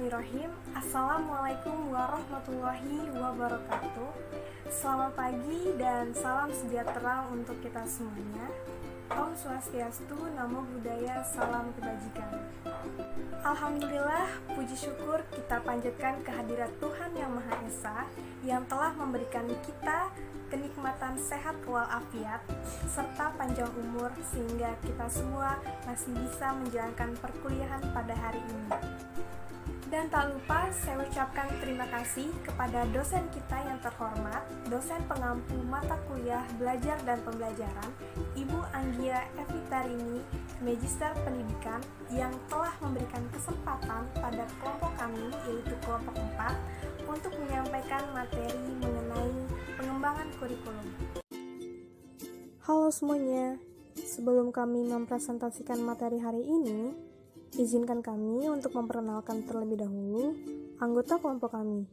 Bismillahirrahmanirrahim. Assalamualaikum warahmatullahi wabarakatuh. Selamat pagi dan salam sejahtera untuk kita semuanya. Om Swastiastu, Namo Buddhaya, salam kebajikan. Alhamdulillah, puji syukur kita panjatkan kehadirat Tuhan Yang Maha Esa yang telah memberikan kita kenikmatan sehat walafiat serta panjang umur sehingga kita semua masih bisa menjalankan perkuliahan pada hari ini. Dan tak lupa saya ucapkan terima kasih kepada dosen kita yang terhormat, dosen pengampu mata kuliah belajar dan pembelajaran, Ibu Anggia Evitarini, Magister Pendidikan, yang telah memberikan kesempatan pada kelompok kami, yaitu kelompok 4, untuk menyampaikan materi mengenai pengembangan kurikulum. Halo semuanya, sebelum kami mempresentasikan materi hari ini, izinkan kami untuk memperkenalkan terlebih dahulu anggota kelompok kami,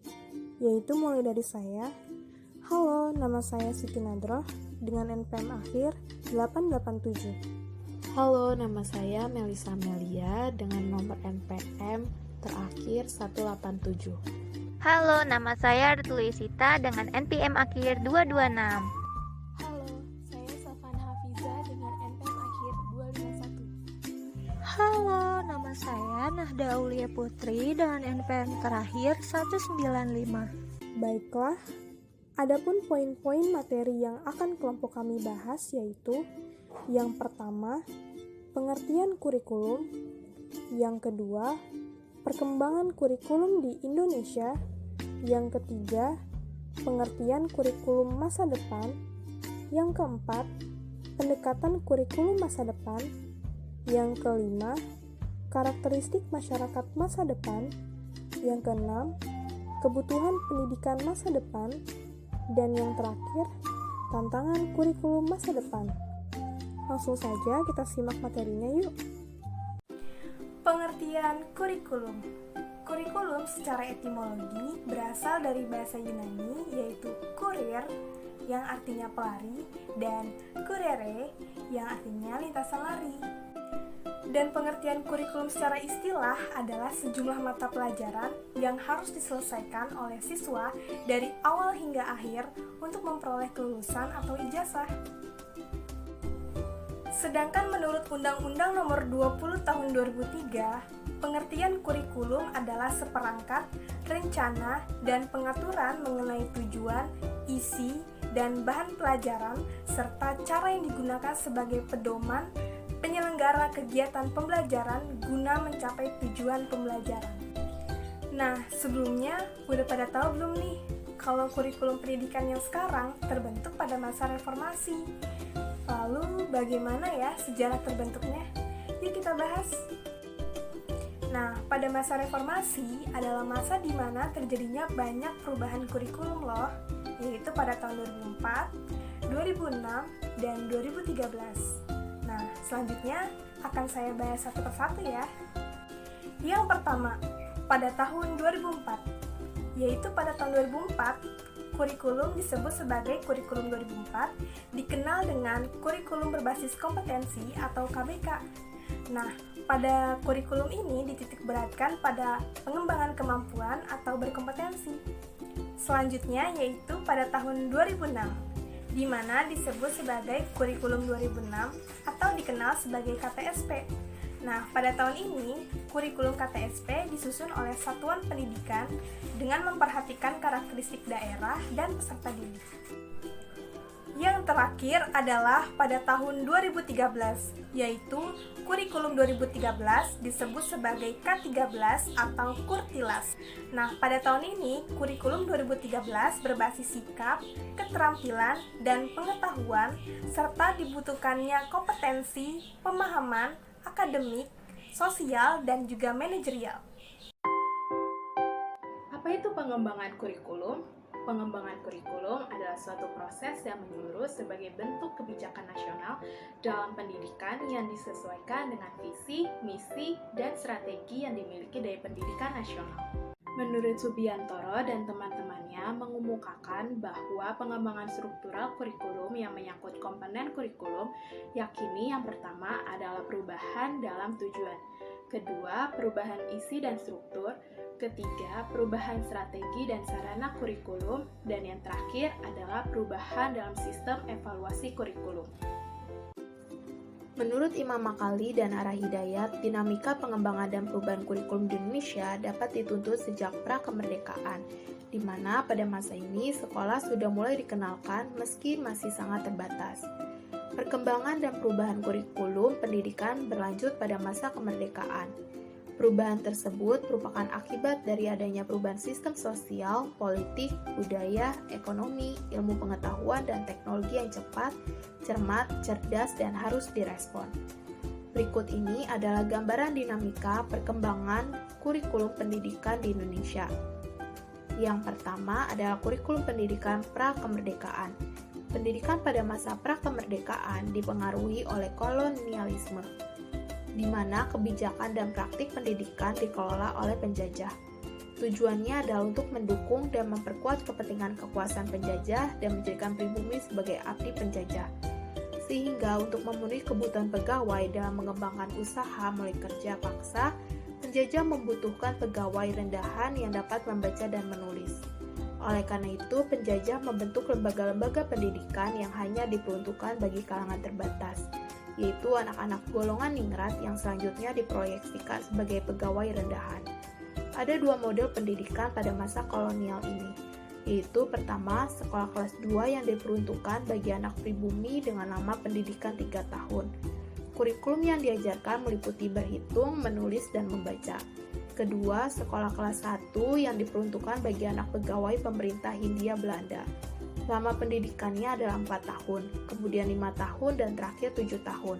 yaitu mulai dari saya. Halo, nama saya Siti Nadroh dengan NPM akhir 887. Halo, nama saya Melisa Melia dengan nomor NPM terakhir 187. Halo, nama saya Ratulisita dengan NPM akhir 226. Halo, saya Safan Hafiza dengan NPM akhir 251. Halo, nama saya Nahda Aulia Putri dengan NPM terakhir 195. Baiklah, adapun poin-poin materi yang akan kelompok kami bahas yaitu yang pertama, pengertian kurikulum, yang kedua, perkembangan kurikulum di Indonesia, yang ketiga, pengertian kurikulum masa depan, yang keempat, pendekatan kurikulum masa depan, yang kelima, karakteristik masyarakat masa depan, yang keenam, kebutuhan pendidikan masa depan, dan yang terakhir, tantangan kurikulum masa depan. Langsung saja kita simak materinya yuk. Pengertian kurikulum. Kurikulum secara etimologi berasal dari bahasa Yunani yaitu kurir yang artinya pelari dan kurere yang artinya lintasan lari. Dan pengertian kurikulum secara istilah adalah sejumlah mata pelajaran yang harus diselesaikan oleh siswa dari awal hingga akhir untuk memperoleh kelulusan atau ijazah. Sedangkan menurut Undang-Undang Nomor 20 Tahun 2003, pengertian kurikulum adalah seperangkat rencana dan pengaturan mengenai tujuan, isi, dan bahan pelajaran serta cara yang digunakan sebagai pedoman penyelenggara kegiatan pembelajaran guna mencapai tujuan pembelajaran. Nah, sebelumnya udah pada tahu belum nih kalau kurikulum pendidikan yang sekarang terbentuk pada masa reformasi? Lalu bagaimana ya sejarah terbentuknya? Yuk kita bahas. Nah, pada masa reformasi adalah masa di mana terjadinya banyak perubahan kurikulum loh, yaitu pada tahun 2004, 2006, dan 2013. Nah, selanjutnya akan saya bahas satu persatu ya. Yang pertama, pada tahun 2004, yaitu pada tahun 2004, kurikulum disebut sebagai kurikulum 2004, dikenal dengan kurikulum berbasis kompetensi atau KBK. Nah, pada kurikulum ini dititik beratkan pada pengembangan kemampuan atau berkompetensi. Selanjutnya yaitu pada tahun 2006, di mana disebut sebagai kurikulum 2006 atau dikenal sebagai KTSP. Nah, pada tahun ini, kurikulum KTSP disusun oleh satuan pendidikan dengan memperhatikan karakteristik daerah dan peserta didik. Yang terakhir adalah pada tahun 2013, yaitu kurikulum 2013 disebut sebagai K13 atau Kurtilas. Nah, pada tahun ini, kurikulum 2013 berbasis sikap, keterampilan, dan pengetahuan, serta dibutuhkannya kompetensi, pemahaman, akademik, sosial, dan juga manajerial. Apa itu pengembangan kurikulum? Pengembangan kurikulum adalah suatu proses yang menyeluruh sebagai bentuk kebijakan nasional dalam pendidikan yang disesuaikan dengan visi, misi, dan strategi yang dimiliki dari pendidikan nasional. Menurut Subiantoro dan teman-temannya mengemukakan bahwa pengembangan struktural kurikulum yang menyangkut komponen kurikulum yakini yang pertama adalah perubahan dalam tujuan. Kedua, perubahan isi dan struktur. Ketiga, perubahan strategi dan sarana kurikulum. Dan yang terakhir adalah perubahan dalam sistem evaluasi kurikulum. Menurut Imam Makali dan Ara Hidayat, dinamika pengembangan dan perubahan kurikulum di Indonesia dapat dituntut sejak pra-kemerdekaan, di mana pada masa ini sekolah sudah mulai dikenalkan meski masih sangat terbatas. Perkembangan dan perubahan kurikulum pendidikan berlanjut pada masa kemerdekaan. Perubahan tersebut merupakan akibat dari adanya perubahan sistem sosial, politik, budaya, ekonomi, ilmu pengetahuan, dan teknologi yang cepat, cermat, cerdas, dan harus direspon. Berikut ini adalah gambaran dinamika perkembangan kurikulum pendidikan di Indonesia. Yang pertama adalah kurikulum pendidikan pra-kemerdekaan. Pendidikan pada masa pra-kemerdekaan dipengaruhi oleh kolonialisme, di mana kebijakan dan praktik pendidikan dikelola oleh penjajah. Tujuannya adalah untuk mendukung dan memperkuat kepentingan kekuasaan penjajah dan menjadikan pribumi sebagai abdi penjajah. Sehingga untuk memenuhi kebutuhan pegawai dalam mengembangkan usaha mulai kerja paksa, penjajah membutuhkan pegawai rendahan yang dapat membaca dan menulis. Oleh karena itu, penjajah membentuk lembaga-lembaga pendidikan yang hanya diperuntukkan bagi kalangan terbatas, yaitu anak-anak golongan ningrat yang selanjutnya diproyeksikan sebagai pegawai rendahan. Ada dua model pendidikan pada masa kolonial ini, yaitu pertama, sekolah kelas 2 yang diperuntukkan bagi anak pribumi dengan nama pendidikan 3 tahun. Kurikulum yang diajarkan meliputi berhitung, menulis, dan membaca. Kedua, sekolah kelas 1 yang diperuntukkan bagi anak pegawai pemerintah Hindia Belanda. Lama pendidikannya adalah 4 tahun, kemudian 5 tahun, dan terakhir 7 tahun.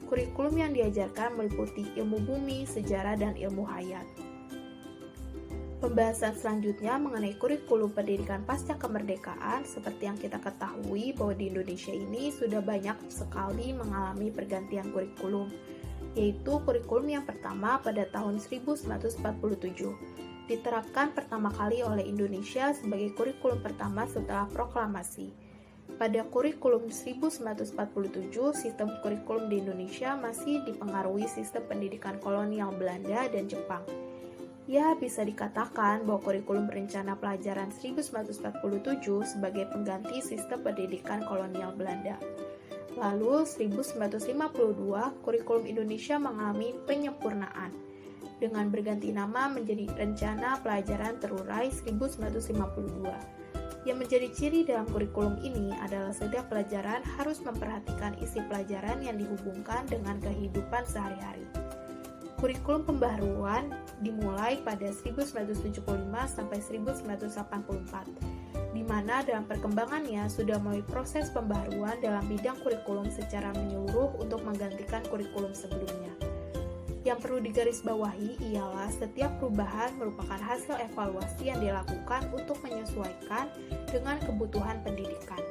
Kurikulum yang diajarkan meliputi ilmu bumi, sejarah, dan ilmu hayat. Pembahasan selanjutnya mengenai kurikulum pendidikan pasca kemerdekaan. Seperti yang kita ketahui bahwa di Indonesia ini sudah banyak sekali mengalami pergantian kurikulum, yaitu kurikulum yang pertama pada tahun 1947. Diterapkan pertama kali oleh Indonesia sebagai kurikulum pertama setelah proklamasi. Pada kurikulum 1947, sistem kurikulum di Indonesia masih dipengaruhi sistem pendidikan kolonial Belanda dan Jepang. Ya, bisa dikatakan bahwa kurikulum rencana pelajaran 1947 sebagai pengganti sistem pendidikan kolonial Belanda. Lalu, 1952, kurikulum Indonesia mengalami penyempurnaan dengan berganti nama menjadi Rencana Pelajaran Terurai 1952. Yang menjadi ciri dalam kurikulum ini adalah setiap pelajaran harus memperhatikan isi pelajaran yang dihubungkan dengan kehidupan sehari-hari. Kurikulum pembaharuan dimulai pada 1975 sampai 1984, di mana dalam perkembangannya sudah mulai proses pembaharuan dalam bidang kurikulum secara menyeluruh untuk menggantikan kurikulum sebelumnya. Yang perlu digarisbawahi ialah setiap perubahan merupakan hasil evaluasi yang dilakukan untuk menyesuaikan dengan kebutuhan pendidikan.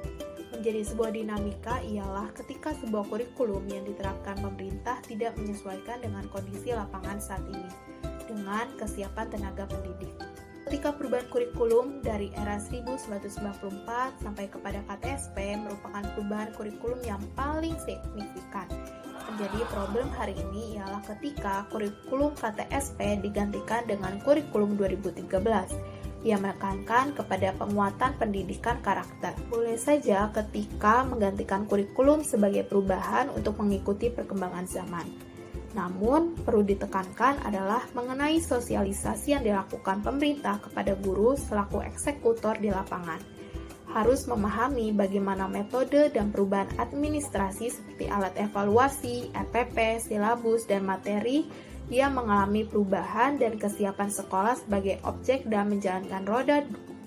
Menjadi sebuah dinamika ialah ketika sebuah kurikulum yang diterapkan pemerintah tidak menyesuaikan dengan kondisi lapangan saat ini, dengan kesiapan tenaga pendidik. Ketika perubahan kurikulum dari era 1994 sampai kepada KTSP merupakan perubahan kurikulum yang paling signifikan. Menjadi problem hari ini ialah ketika kurikulum KTSP digantikan dengan kurikulum 2013 yang menekankan kepada penguatan pendidikan karakter. Boleh saja ketika menggantikan kurikulum sebagai perubahan untuk mengikuti perkembangan zaman. Namun, perlu ditekankan adalah mengenai sosialisasi yang dilakukan pemerintah kepada guru selaku eksekutor di lapangan. Harus memahami bagaimana metode dan perubahan administrasi seperti alat evaluasi, RPP, silabus, dan materi yang mengalami perubahan dan kesiapan sekolah sebagai objek dalam menjalankan roda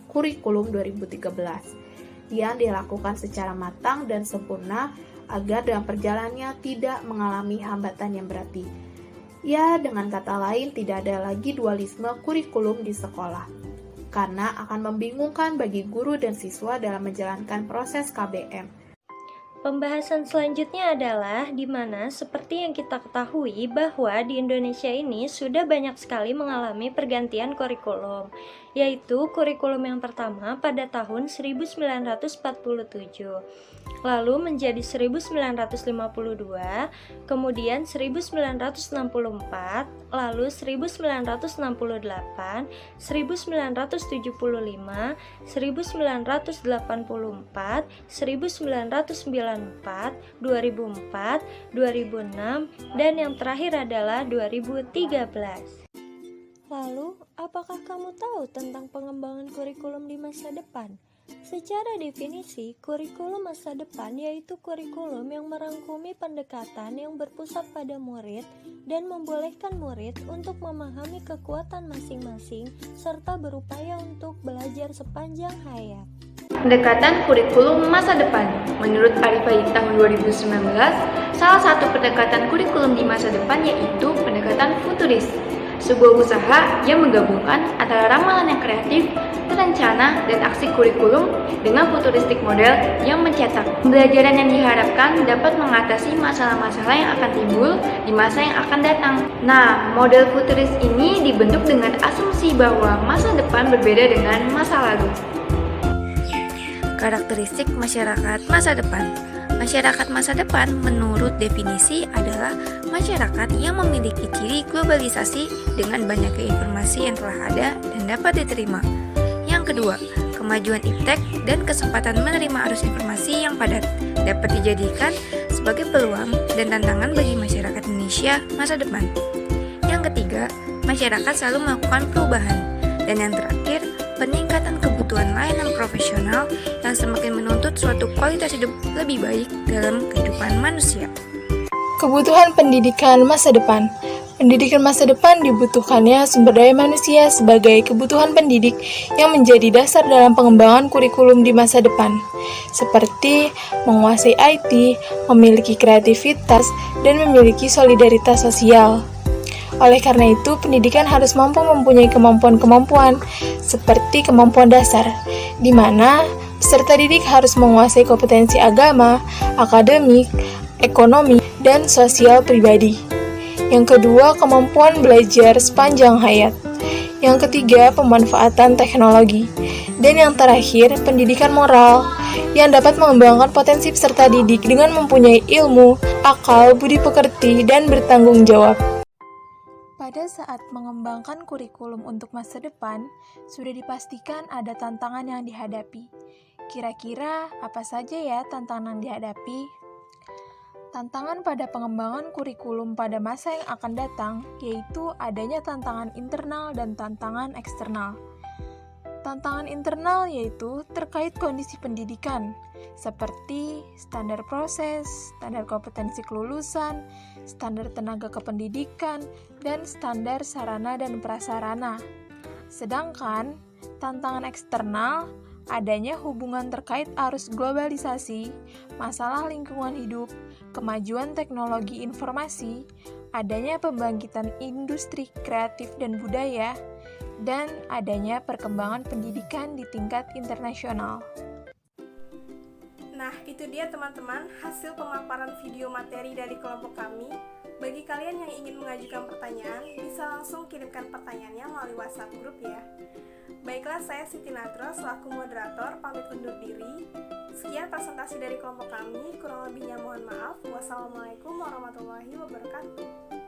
kurikulum 2013 yang dilakukan secara matang dan sempurna agar dalam perjalanannya tidak mengalami hambatan yang berarti. Ya, dengan kata lain, tidak ada lagi dualisme kurikulum di sekolah, karena akan membingungkan bagi guru dan siswa dalam menjalankan proses KBM. Pembahasan selanjutnya adalah di mana seperti yang kita ketahui bahwa di Indonesia ini sudah banyak sekali mengalami pergantian kurikulum, yaitu kurikulum yang pertama pada tahun 1947, lalu menjadi 1952, kemudian 1964, lalu 1968, 1975, 1984, 1994, 2004, 2006, dan yang terakhir adalah 2013. Lalu, apakah kamu tahu tentang pengembangan kurikulum di masa depan? Secara definisi, kurikulum masa depan yaitu kurikulum yang merangkumi pendekatan yang berpusat pada murid dan membolehkan murid untuk memahami kekuatan masing-masing serta berupaya untuk belajar sepanjang hayat. Pendekatan kurikulum masa depan. Menurut Arifai tahun 2019, salah satu pendekatan kurikulum di masa depan yaitu pendekatan futuris. Sebuah usaha yang menggabungkan antara ramalan yang kreatif, terencana, dan aksi kurikulum dengan futuristik model yang mencetak. Pembelajaran yang diharapkan dapat mengatasi masalah-masalah yang akan timbul di masa yang akan datang. Nah, model futuris ini dibentuk dengan asumsi bahwa masa depan berbeda dengan masa lalu. Karakteristik masyarakat masa depan. Masyarakat masa depan menurut definisi adalah masyarakat yang memiliki ciri globalisasi dengan banyaknya informasi yang telah ada dan dapat diterima. Yang kedua, kemajuan iptek dan kesempatan menerima arus informasi yang padat dapat dijadikan sebagai peluang dan tantangan bagi masyarakat Indonesia masa depan. Yang ketiga, masyarakat selalu melakukan perubahan. Dan yang terakhir, peningkatan kebutuhan layanan profesional yang semakin menuntut suatu kualitas hidup lebih baik dalam kehidupan manusia. Kebutuhan pendidikan masa depan. Pendidikan masa depan dibutuhkannya sumber daya manusia sebagai kebutuhan pendidik yang menjadi dasar dalam pengembangan kurikulum di masa depan, seperti menguasai IT, memiliki kreativitas, dan memiliki solidaritas sosial. Oleh karena itu, pendidikan harus mampu mempunyai kemampuan-kemampuan seperti kemampuan dasar, di mana peserta didik harus menguasai kompetensi agama, akademik, ekonomi, dan sosial pribadi. Yang kedua, kemampuan belajar sepanjang hayat. Yang ketiga, pemanfaatan teknologi. Dan yang terakhir, pendidikan moral yang dapat mengembangkan potensi peserta didik dengan mempunyai ilmu, akal, budi pekerti, dan bertanggung jawab. Pada saat mengembangkan kurikulum untuk masa depan, sudah dipastikan ada tantangan yang dihadapi. Kira-kira apa saja ya tantangan yang dihadapi? Tantangan pada pengembangan kurikulum pada masa yang akan datang, yaitu adanya tantangan internal dan tantangan eksternal. Tantangan internal yaitu terkait kondisi pendidikan, seperti standar proses, standar kompetensi kelulusan, standar tenaga kependidikan, dan standar sarana dan prasarana. Sedangkan tantangan eksternal adanya hubungan terkait arus globalisasi, masalah lingkungan hidup, kemajuan teknologi informasi, adanya pembangkitan industri kreatif dan budaya, dan adanya perkembangan pendidikan di tingkat internasional. Nah, itu dia teman-teman hasil pemaparan video materi dari kelompok kami. Bagi kalian yang ingin mengajukan pertanyaan, bisa langsung kirimkan pertanyaannya melalui WhatsApp grup ya. Baiklah, saya Siti Nadro selaku moderator pamit undur diri. Sekian presentasi dari kelompok kami, kurang lebihnya mohon maaf. Wassalamualaikum warahmatullahi wabarakatuh.